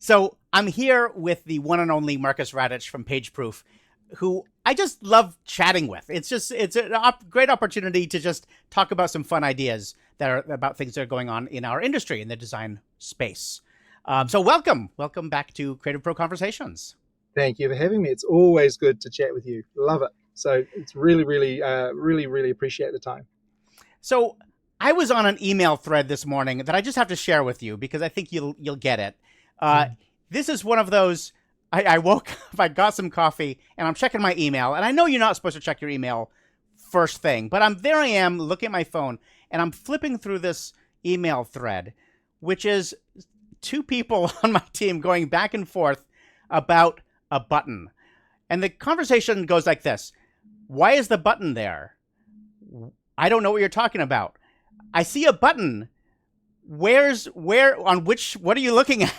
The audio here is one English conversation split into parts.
So I'm here with the one and only Marcus Radich from PageProof, who I just love chatting with. It's a great opportunity to just talk about some fun ideas that are about things that are going on in our industry in the design space. So welcome back to CreativePro Conversations. Thank you for having me. It's always good to chat with you. Love it. So it's really appreciate the time. So I was on an email thread this morning that I just have to share with you because I think you'll get it. This is one of those. I woke up, I got some coffee, and I'm checking my email. And I know you're not supposed to check your email first thing, but I am looking at my phone, and I'm flipping through this email thread, which is two people on my team going back and forth about a button. And the conversation goes like this: why is the button there? I don't know what you're talking about. I see a button. What are you looking at?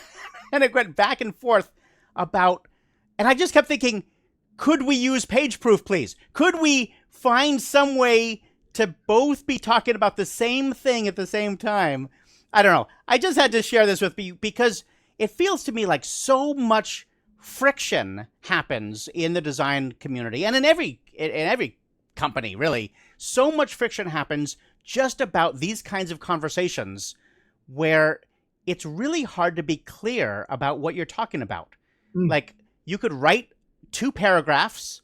And it went back and forth about, and I just kept thinking, could we use PageProof, please? Could we find some way to both be talking about the same thing at the same time? I don't know. I just had to share this with you because it feels to me like so much friction happens in the design community and in every company, really. So much friction happens just about these kinds of conversations where it's really hard to be clear about what you're talking about. Like, you could write 2 paragraphs,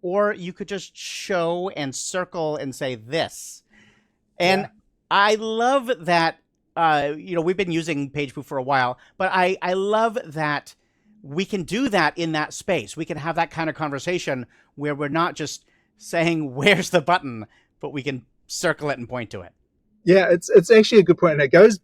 or you could just show and circle and say this. And I love that, we've been using PageProof for a while, but I love that we can do that in that space. We can have that kind of conversation where we're not just saying, where's the button, but we can circle it and point to it. Yeah, it's actually a good point. And it goes.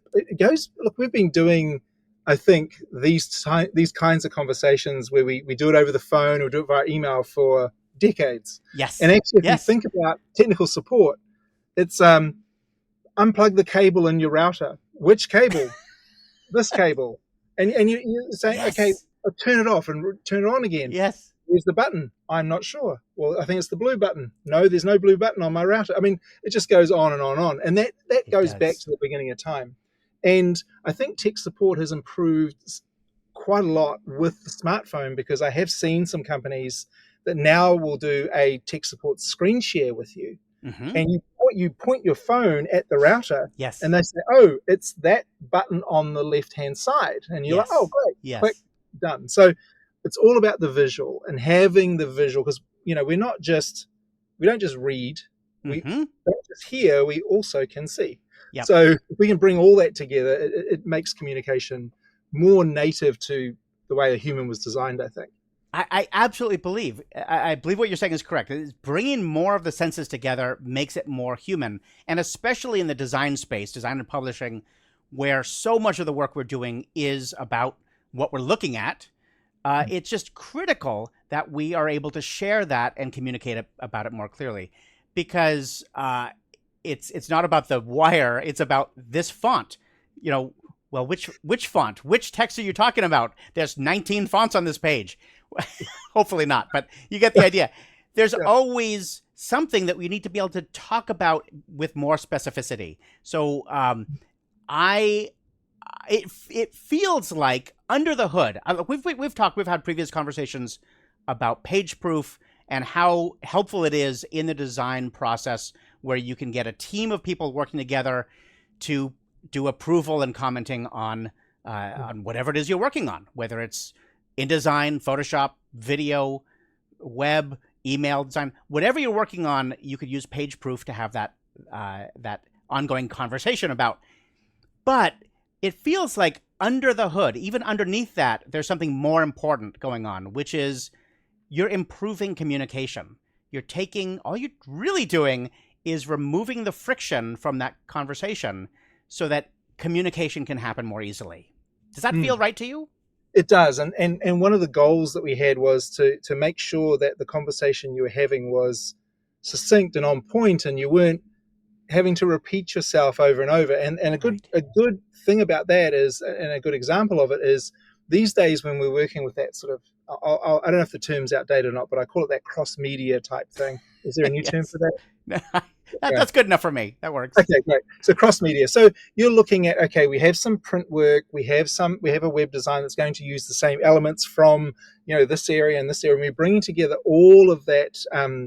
Look, we've been doing, I think, these kinds of conversations where we do it over the phone or do it via email for decades. Yes. And actually, if you think about technical support, it's unplug the cable in your router. Which cable? This cable. And you say, okay, I'll turn it off and turn it on again. Yes. Where's the button? I'm not sure. Well, I think it's the blue button. No, there's no blue button on my router. I mean, it just goes on and on and on. And that goes back to the beginning of time. And I think tech support has improved quite a lot with the smartphone, because I have seen some companies that now will do a tech support screen share with you. Mm-hmm. And you point your phone at the router, and they say, oh, it's that button on the left-hand side. And you're like, oh, great, click, done. So it's all about the visual and having the visual, because we don't just read, we don't just hear, we also can see. So if we can bring all that together, it makes communication more native to the way a human was designed, I think. I absolutely believe. I believe what you're saying is correct. Bringing more of the senses together makes it more human, and especially in the design space, design and publishing, where so much of the work we're doing is about what we're looking at. It's just critical that we are able to share that and communicate about it more clearly, because it's not about the wire. It's about this font. Well, which font? Which text are you talking about? There's 19 fonts on this page. Hopefully not, but you get the idea. There's always something that we need to be able to talk about with more specificity. So it feels like under the hood, we've had previous conversations about PageProof and how helpful it is in the design process, where you can get a team of people working together to do approval and commenting on whatever it is you're working on, whether it's InDesign, Photoshop, video, web, email design, whatever you're working on, you could use PageProof to have that ongoing conversation about. But it feels like under the hood, even underneath that, there's something more important going on, which is you're improving communication. All you're really doing is removing the friction from that conversation so that communication can happen more easily. Does that feel right to you? It does. And one of the goals that we had was to make sure that the conversation you were having was succinct and on point, and you weren't having to repeat yourself over and over. And a good thing about that is, and a good example of it is, these days when we're working with that sort of, I don't know if the term's outdated or not, but I call it that cross-media type thing. Is there a new term for that? That's good enough for me. That works. Okay, great. So cross media. So you're looking at, okay, we have some print work, we have a web design that's going to use the same elements from, this area and this area. And we're bringing together all of that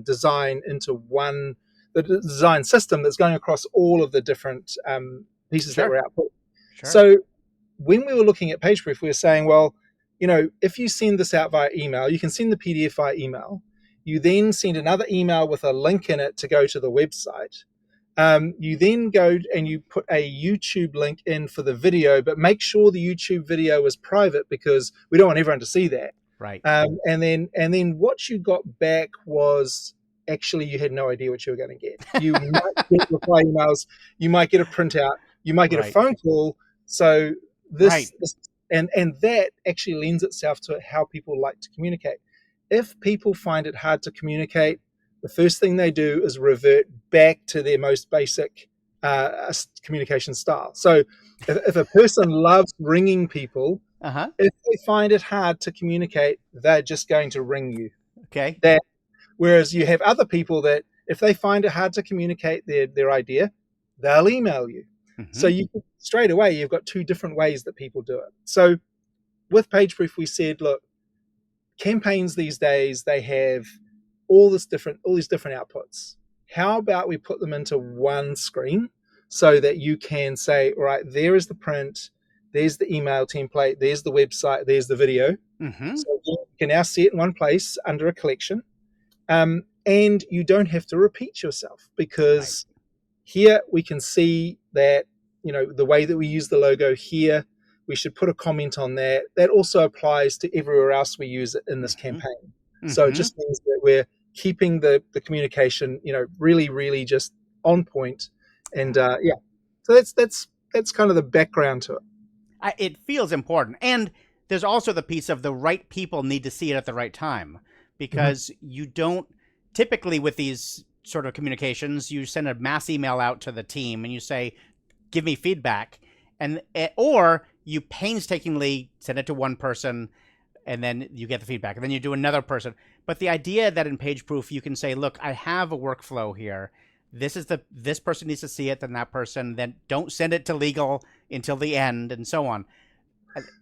design into one, the design system that's going across all of the different pieces that Sure. were output. Sure. So when we were looking at PageProof, we were saying, well, if you send this out via email, you can send the PDF via email. You then send another email with a link in it to go to the website. You then go and you put a YouTube link in for the video, but make sure the YouTube video is private because we don't want everyone to see that. Right. And then what you got back was actually you had no idea what you were going to get. You might get reply emails, you might get a printout, you might get a phone call. So this and that actually lends itself to how people like to communicate. If people find it hard to communicate, the first thing they do is revert back to their most basic communication style. So if a person loves ringing people, if they find it hard to communicate, they're just going to ring you. Okay. Whereas you have other people that if they find it hard to communicate their idea, they'll email you. So you straight away, you've got two different ways that people do it. So with PageProof, we said, look, campaigns these days, they have all these different outputs. How about we put them into one screen so that you can say, all right, there is the print, there's the email template, there's the website, there's the video. So you can now see it in one place under a collection. And you don't have to repeat yourself because here we can see that, the way that we use the logo here, we should put a comment on that. That also applies to everywhere else we use it in this campaign. So it just means that we're keeping the communication, really, really just on point. And so that's kind of the background to it. It feels important. And there's also the piece of the right people need to see it at the right time, because you don't typically with these sort of communications, you send a mass email out to the team and you say, give me feedback. Or you painstakingly send it to one person and then you get the feedback and then you do another person. But the idea that in PageProof, you can say, look, I have a workflow here. This person needs to see it, then that person, then don't send it to legal until the end and so on.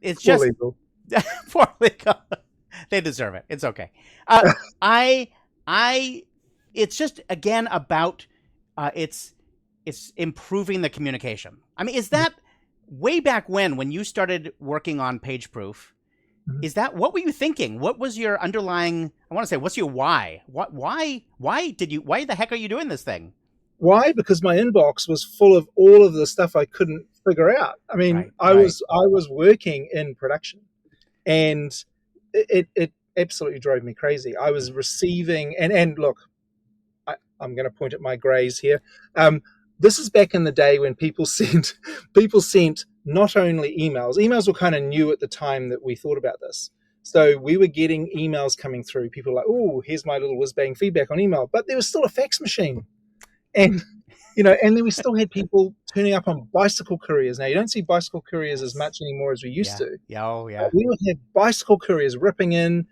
It's just legal. Poor legal. They deserve it. It's okay. It's just, again, about, it's improving the communication. I mean, is that way back when you started working on PageProof, is that, what were you thinking? What was your underlying, I want to say, what's your why? Why the heck are you doing this thing? Why? Because my inbox was full of all of the stuff I couldn't figure out. I mean, I was working in production and it absolutely drove me crazy. I was receiving, and look, I'm going to point at my grays here. This is back in the day when people sent not only emails. Emails were kind of new at the time that we thought about this. So we were getting emails coming through. People were like, oh, here's my little whiz-bang feedback on email. But there was still a fax machine. And, and then we still had people turning up on bicycle couriers. Now, you don't see bicycle couriers as much anymore as we used to. Yeah. We would have bicycle couriers ripping in,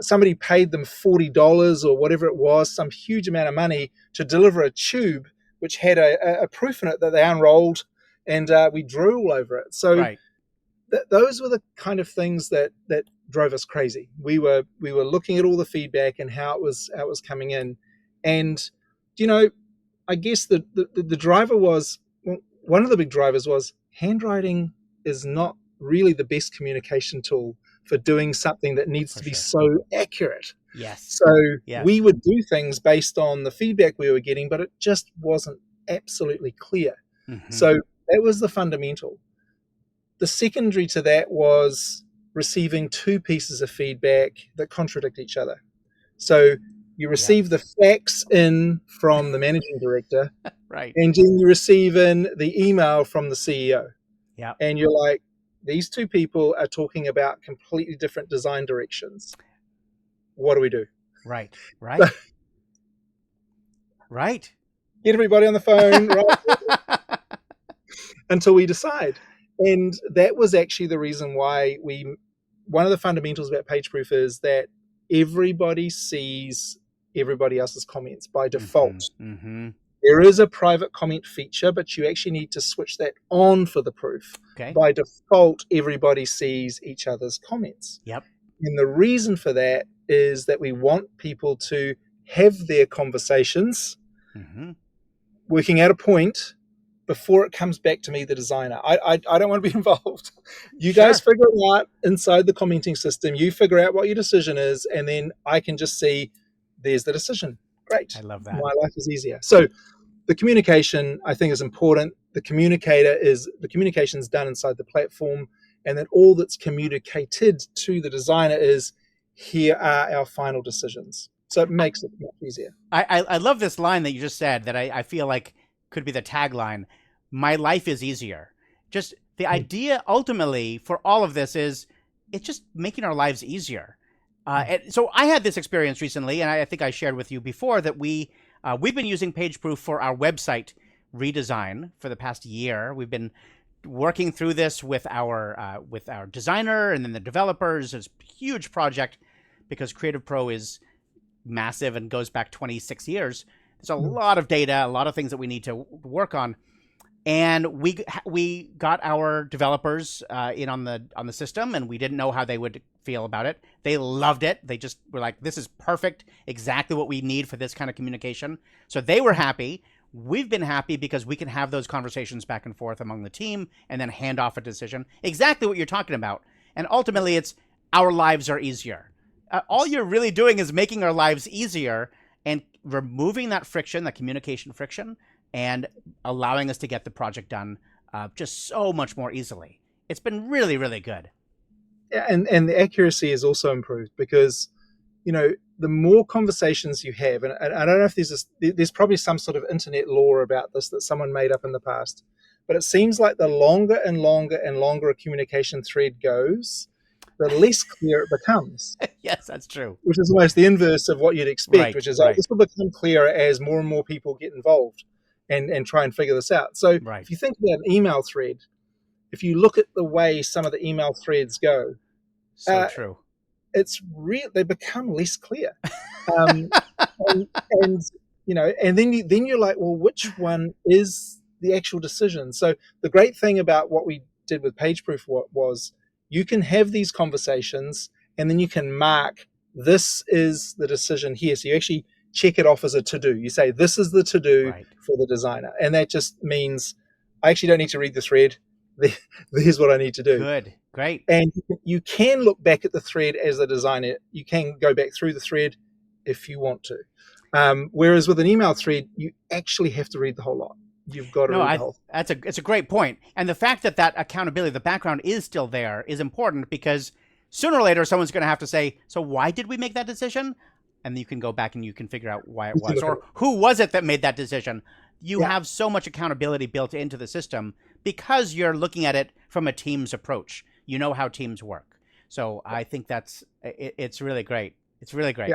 somebody paid them $40 or whatever it was, some huge amount of money to deliver a tube which had a proof in it that they unrolled, and we drew all over it. So those were the kind of things that drove us crazy. We were looking at all the feedback and how it was coming in, and I guess the driver was, one of the big drivers was, handwriting is not really the best communication tool for doing something that needs to be so accurate. Yes. So we would do things based on the feedback we were getting, but it just wasn't absolutely clear. So that was the fundamental. The secondary to that was receiving two pieces of feedback that contradict each other. So you receive the facts in from the managing director, and then you receive in the email from the CEO. And you're like, these two people are talking about completely different design directions. What do we do? Right. Get everybody on the phone, right? Until we decide. And that was actually the reason why one of the fundamentals about PageProof is that everybody sees everybody else's comments by default. Mm-hmm. There is a private comment feature, but you actually need to switch that on for the proof. Okay. By default, everybody sees each other's comments. Yep. And the reason for that is that we want people to have their conversations, working out a point before it comes back to me, the designer. I don't want to be involved. You guys figure it out inside the commenting system. You figure out what your decision is, and then I can just see there's the decision. Great. I love that. My life is easier. So the communication, I think, is important. The communication is done inside the platform, and then all that's communicated to the designer is, here are our final decisions. So it makes it much easier. I love this line that you just said that I feel like could be the tagline. My life is easier. Just the idea ultimately for all of this is it's just making our lives easier. And so I had this experience recently, and I think I shared with you before that we've been using PageProof for our website redesign for the past year. We've been working through this with our designer and then the developers. It's a huge project because CreativePro is massive and goes back 26 years. There's a lot of data, a lot of things that we need to work on. And we got our developers in on the system, and we didn't know how they would feel about it. They loved it. They just were like, this is perfect, exactly what we need for this kind of communication. So they were happy. We've been happy because we can have those conversations back and forth among the team and then hand off a decision. Exactly what you're talking about. And ultimately, it's our lives are easier. All you're really doing is making our lives easier and removing that friction, that communication friction, and allowing us to get the project done just so much more easily. It's been really, really good. Yeah, and the accuracy is also improved because, the more conversations you have, and I don't know if there's probably some sort of internet law about this that someone made up in the past, but it seems like the longer and longer and longer a communication thread goes, the less clear it becomes. Yes, that's true. Which is almost the inverse of what you'd expect, which is this will become clearer as more and more people get involved and try and figure this out. So if you think about an email thread, if you look at the way some of the email threads go, true. It's they become less clear. And then you're like, well, which one is the actual decision? So the great thing about what we did with PageProof was you can have these conversations and then you can mark, this is the decision here. So you actually check it off as a to-do. You say, this is the to-do for the designer. And that just means I actually don't need to read the thread. There's what I need to do. Good. Great. And you can look back at the thread as a designer. You can go back through the thread if you want to. Whereas with an email thread, you actually have to read the whole lot. You've got to read the whole. It's a great point. And the fact that accountability, the background is still there is important because sooner or later, someone's going to have to say, so why did we make that decision? And you can go back and you can figure out why it was. Or who was it that made that decision? You have so much accountability built into the system because you're looking at it from a team's approach. You know how teams work. So I think it's really great. It's really great.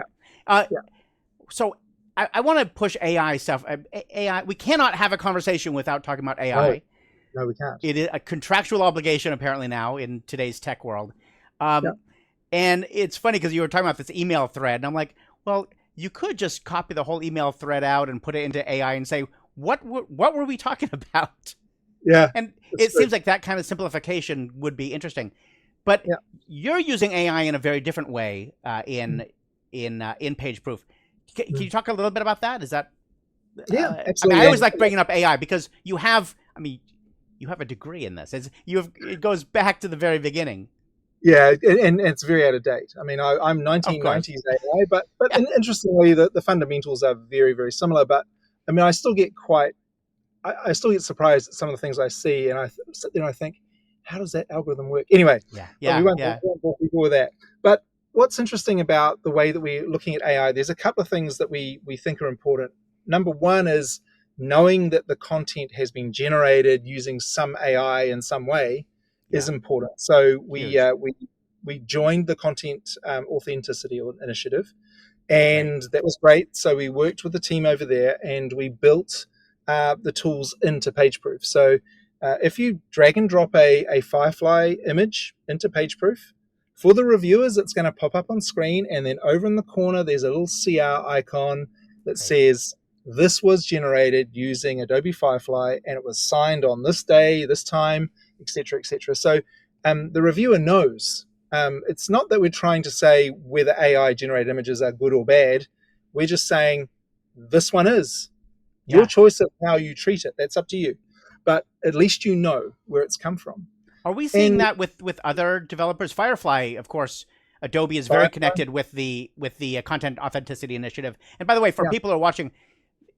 So I want to push AI stuff. AI, we cannot have a conversation without talking about AI. No, we can't. It is a contractual obligation apparently now in today's tech world. And it's funny because you were talking about this email thread, and I'm like, well, you could just copy the whole email thread out and put it into AI and say, what were we talking about? Yeah. And it seems like that kind of simplification would be interesting. But you're using AI in a very different way in PageProof. Can you talk a little bit about that? Is that absolutely. I always like bringing up AI because you have a degree in this. It goes back to the very beginning. Yeah, and it's very out of date. I mean, I'm 1990s AI, but interestingly, the fundamentals are very, very similar. But I mean, I still get surprised at some of the things I see, and I sit there and I think, how does that algorithm work? Anyway, we won't bore people with that. But what's interesting about the way that we're looking at AI, there's a couple of things that we think are important. Number one is knowing that the content has been generated using some AI in some way is important. So we joined the content authenticity initiative, and that was great. So we worked with the team over there, and we built the tools into PageProof. So if you drag and drop a Firefly image into PageProof, For the reviewers, it's going to pop up on screen, and then over in the corner, there's a little CR icon that says, this was generated using Adobe Firefly, and it was signed on this day, this time, etc., etc. So the reviewer knows. It's not that we're trying to say whether AI-generated images are good or bad. We're just saying, this one is. Your choice of how you treat it, that's up to you. But at least you know where it's come from. Are we seeing that with other developers? Firefly, of course, Adobe is very connected with the Content Authenticity Initiative. And by the way, for people who are watching,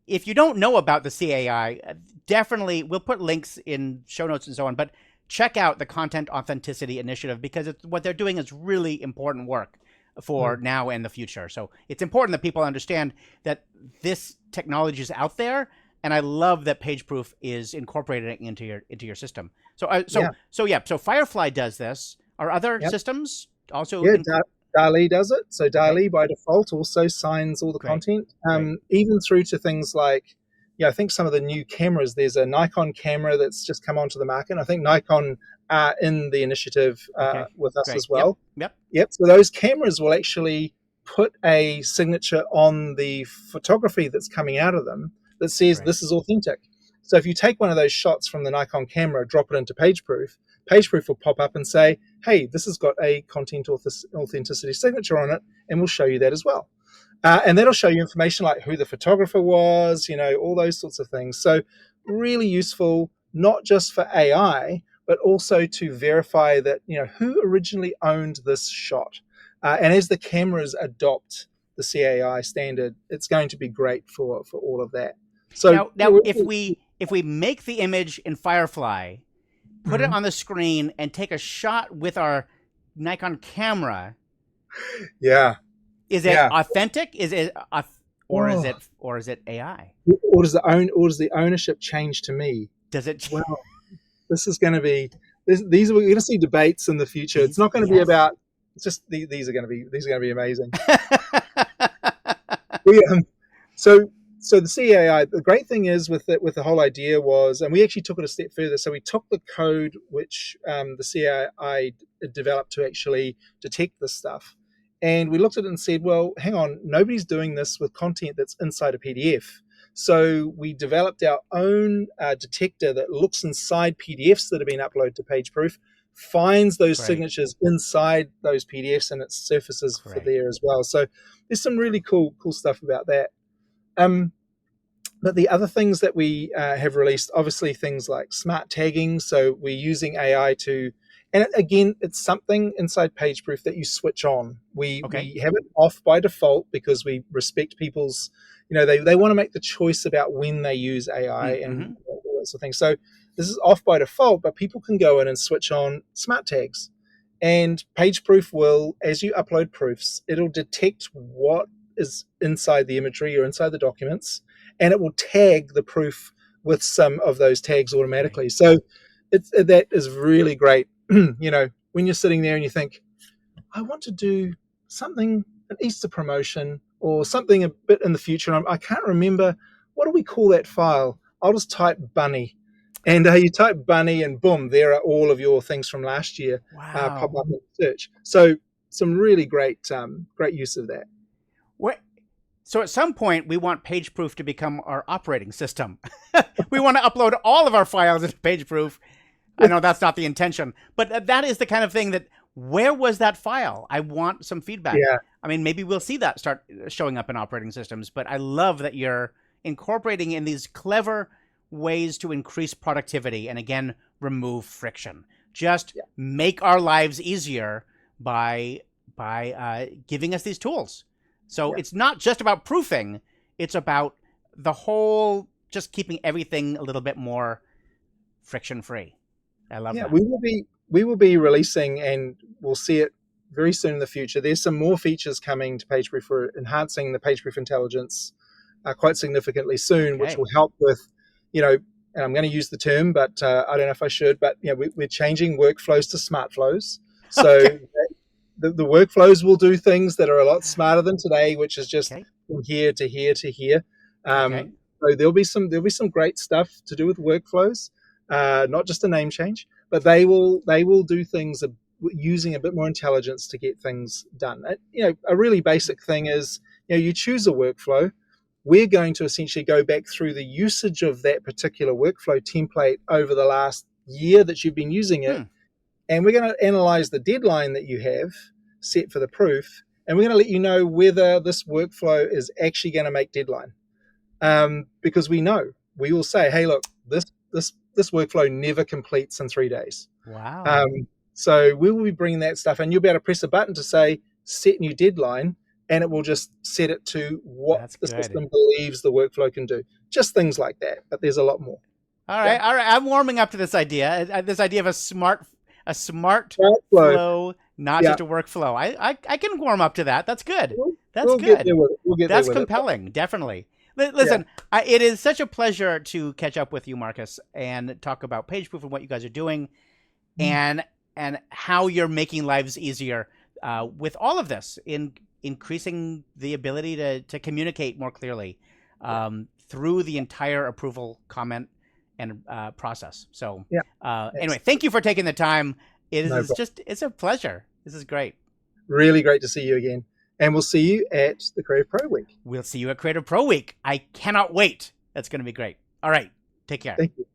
if you don't know about the CAI, definitely we'll put links in show notes and so on. But check out the Content Authenticity Initiative, because what they're doing is really important work for now and the future. So it's important that people understand that this technology is out there. And I love that PageProof is incorporated into your system. So Firefly does this. Are other systems also? Yeah, DALL-E does it. So DALL-E by default also signs all the content, even through to things like, I think some of the new cameras. There's a Nikon camera that's just come onto the market. I think Nikon are in the initiative with us as well. Yep. So those cameras will actually put a signature on the photography that's coming out of them that says this is authentic. So if you take one of those shots from the Nikon camera, drop it into PageProof, PageProof will pop up and say, hey, this has got a content authenticity signature on it, and we'll show you that as well. And that'll show you information like who the photographer was, all those sorts of things. So really useful, not just for AI, but also to verify that, who originally owned this shot. And as the cameras adopt the CAI standard, it's going to be great for all of that. So now if we make the image in Firefly, put it on the screen, and take a shot with our Nikon camera, is it authentic? Is it or is it AI? Or does the ownership change to me? Does it? Well, this is going to be these. We're going to see debates in the future. It's not going to be about. It's just these are going to be amazing. So the CAI, the great thing is with the whole idea was, and we actually took it a step further. So we took the code which the CAI developed to actually detect this stuff, and we looked at it and said, well, hang on, nobody's doing this with content that's inside a PDF. So we developed our own detector that looks inside PDFs that have been uploaded to PageProof, finds those signatures inside those PDFs, and it surfaces for there as well. So there's some really cool stuff about that. But the other things that we have released, obviously things like smart tagging. So we're using AI to, and again, it's something inside PageProof that you switch on. We have it off by default because we respect people's, they want to make the choice about when they use AI and all that sort of thing. So this is off by default, but people can go in and switch on smart tags. And PageProof will, as you upload proofs, it'll detect what is inside the imagery or inside the documents, and it will tag the proof with some of those tags automatically. So that is really great. When you're sitting there and you think, I want to do something, an Easter promotion or something a bit in the future, and I can't remember, what do we call that file? I'll just type bunny. And you type bunny and boom, there are all of your things from last year pop up in search. So some really great use of that. So at some point, we want PageProof to become our operating system. We want to upload all of our files into PageProof. I know that's not the intention, but that is the kind of thing that, where was that file? I want some feedback. Yeah. I mean, maybe we'll see that start showing up in operating systems, but I love that you're incorporating in these clever ways to increase productivity and, again, remove friction. Just make our lives easier by giving us these tools. So it's not just about proofing, it's about the whole, just keeping everything a little bit more friction-free. I love that. We will be releasing, and we'll see it very soon in the future. There's some more features coming to PageProof for enhancing the PageProof intelligence quite significantly soon, which will help with, and I'm going to use the term, but I don't know if I should, but we're changing workflows to smart flows. So the workflows will do things that are a lot smarter than today, which is just from here to here to here. So there'll be some great stuff to do with workflows, not just a name change, but they will do things using a bit more intelligence to get things done. A really basic thing is, you choose a workflow. We're going to essentially go back through the usage of that particular workflow template over the last year that you've been using it. And we're going to analyze the deadline that you have set for the proof. And we're going to let you know whether this workflow is actually going to make deadline. Because we will say, hey, look, this workflow never completes in 3 days. Wow. So we will be bringing that stuff, and you'll be able to press a button to say set new deadline, and it will just set it to what the system believes the workflow can do. Just things like that, but there's a lot more. All right. I'm warming up to this idea. This idea of a smart flow, not just a workflow. I can warm up to that. That's good. That's good. That's compelling. Definitely. Listen, it is such a pleasure to catch up with you, Marcus, and talk about PageProof and what you guys are doing, and how you're making lives easier with all of this, in increasing the ability to communicate more clearly through the entire approval, comment, and process. So anyway, thank you for taking the time. It's a pleasure. This is great. Really great to see you again. And we'll see you at the Creative Pro Week. We'll see you at Creative Pro Week. I cannot wait. That's going to be great. All right. Take care. Thank you.